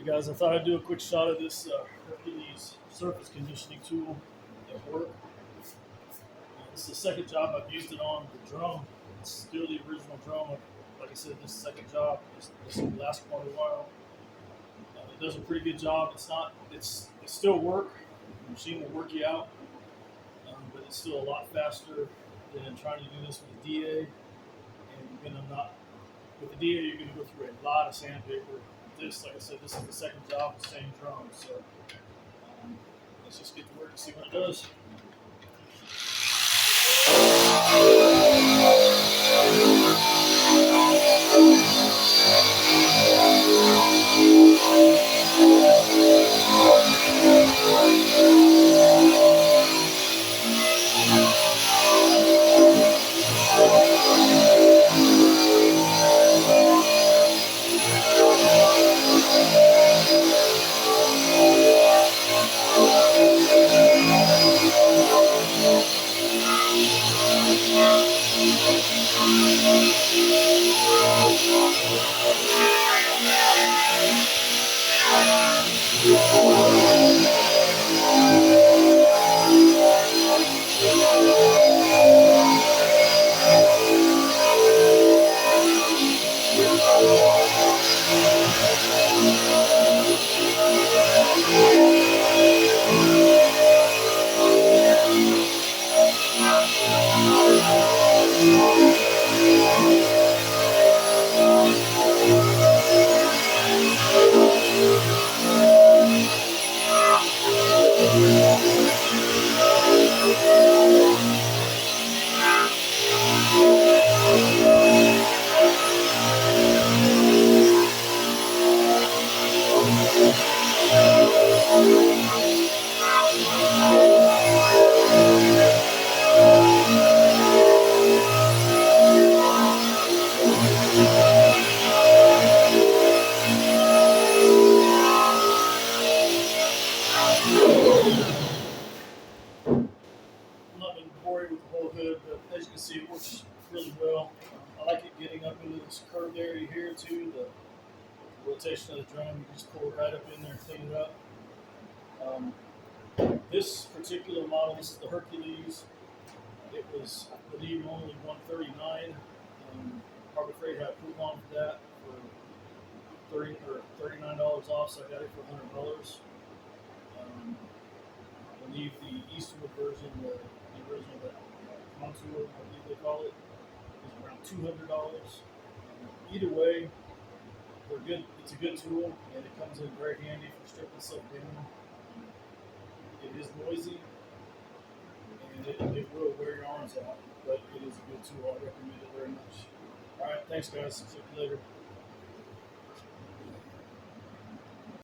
Hey guys, I thought I'd do a quick shot of this Hercules Surface Conditioning tool at work. This is the second job I've used it on. The drum, it's still the original drum. Like I said, this is the second job. This will last quite a while. It does a pretty good job. It's still work. The machine will work you out, but it's still a lot faster than trying to do this with a DA. And you're gonna not with the DA, you're gonna go through a lot of sandpaper. This, like I said, this is the second job, the same drum. So let's just get to work and see what it does. I'm not going to bore you with the whole hood, but as you can see, it works really well. I like it getting up into this curved area here too. The rotation of the drum, you just pull it right up in there and clean it up. This particular model, this is the Hercules. It was, I believe, only $139. Harbor Freight had a coupon for that for $39 off, so I got it for $100. I believe the Eastwood version, the original contour, I believe they call it, is around $200. Either way, they're good. It's a good tool, and it comes in very handy for stripping stuff down. It is noisy, and it will wear your arms out, but it is a good tool. I recommend it very much. All right, thanks guys. See you later.